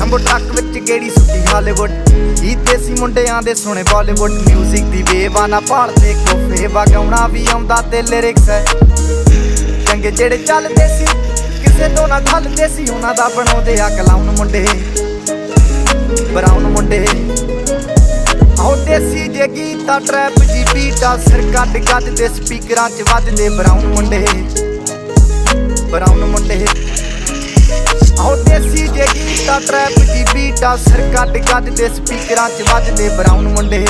ਲੰਬੋ truck ਵਿੱਚ ਗੇੜੀ ਸੁੱਟੀ Hollywood ਇਹ ਦੇਸੀ ਮੁੰਡਿਆਂ ਦੇ ਸੁਣੇ ਬਾਲੀਵੁੱਡ ਮਿਊਜ਼ਿਕ ਦੀ ਵੇਵਾ ਨਾ ਭਾਲਦੇ ਕੋਫੇ ਵਗਾਉਣਾ ਵੀ ਆਉਂਦਾ ਤੇ ਲਿਰਿਕਸ ਹੈ ਚੰਗੇ ਜਿਹੜੇ ਚੱਲਦੇ ਸੀ ਕਿਸੇ ਤੋਂ ਨਾ ਖੱਲਦੇ ਸੀ ਉਹਨਾਂ ਦਾ ਬਣਾਉਂਦੇ ਆ ਕਲਾਉਨ ਮੁੰਡੇ ਬਰਾਉਨ ਮੁੰਡੇ ਆਹ ਦੇਸੀ ਜੇ ਗੀਤਾ ਟਰੈਪ ਜੀ ਬੀਟਾ ਸਿਰ ਕੱਢ ਕੱਢ ਦੇ ਸਪੀਕਰਾਂ 'ਚ ਵੱਜਦੇ ਬਰਾਉਨ ਮੁੰਡੇ ਆਹ ਦੇਸੀ ਜੇ ਗੀਤਾ ਟਰੈਪ ਜੀ ਬੀਟਾ ਸਿਰ ਕੱਢ ਕੱਢ ਦੇ ਸਪੀਕਰਾਂ 'ਚ ਵੱਜਦੇ ਬਰਾਉਨ ਮੁੰਡੇ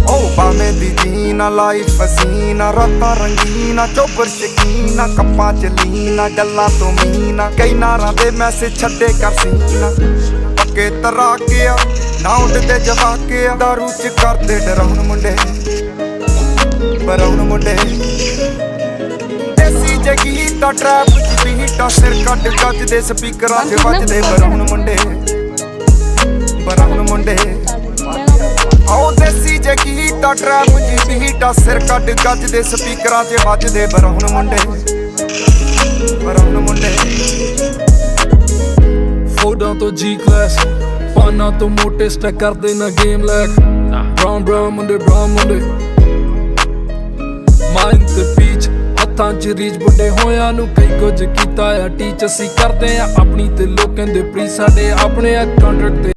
ਓ ਬਾਵੇਂ ਦੀ ਜੀਨਾ ਲਾਈਫ ਹਸੀਨਾ ਰਾਤਾਂ ਰੰਗੀਨਾ ਚੋਬਰ ਸ਼ਕੀਨਾ ਕੱਪਾਂ ਚ ਲੀਨਾ ਗੱਲਾਂ ਤੋਂ ਮੀਨਾ ਕਈ ਨਾਰਾਂ ਦੇ ਮੈਸੇਜ ਛੱਡੇ ਕਰ ਸੀਨਾ ਪੱਕੇ ਤਰਾਕਿਆ ਨਾ ਉੱਡਦੇ ਜਵਾਕਿਆ ਦਾਰੂ ਚ ਕਰਦੇ ਡਰਾਉਣ ਮੁੰਡੇ ਬਰਾਉਨ ਮੁੰਡੇ ਦੇਸੀ ਜੇ ਗੀਤਾ ਟਰੈਪ ਚ ਬੀਟਾ ਸਿਰ ਕੱਢ ਕੱਢ ਦੇ ਸਪੀਕਰਾਂ 'ਚ ਵੱਜਦੇ ਬਰਾਉਨ ਮੁੰਡੇ ਆਹ ਦੇਸੀ ਜੇ ਗੀਤਾ ਟਰੈਪ ਜੀ ਬੀਟਾ ਸਿਰ ਕੱਢ ਕੱਢ ਦੇ ਸਪੀਕਰਾਂ 'ਚ ਵੱਜਦੇ ਬਰਾਉਨ ਮੁੰਡੇ ਫੋਟਾਂ ਤੋਂ ਜੀ ਕਲਾਸ ਪਾਨਾਂ ਤੋਂ ਮੋਟੇ ਸਟੈਕ ਕਰਦੇ ਨਾ ਗੇਮ ਲੈਕ ਬਰਾਉਨ ਮੁੰਡੇ ਮਾਈਂਡ ਤੇ ਪੀਚ ਹੱਥਾਂ 'ਚ ਰੀਚ ਬੁੱਢੇ ਹੋਇਆਂ ਨੂੰ ਕਈ ਕੁਝ ਕੀਤਾ ਆ ਟੀਚ ਅਸੀਂ ਕਰਦੇ ਆ ਆਪਣੀ ਤੇ ਲੋਕਾਂ ਦੇ ਪ੍ਰੀ ਸਾਡੇ ਆਪਣੇ ਆ ਕੰਟਰੈਕਟ ਤੇ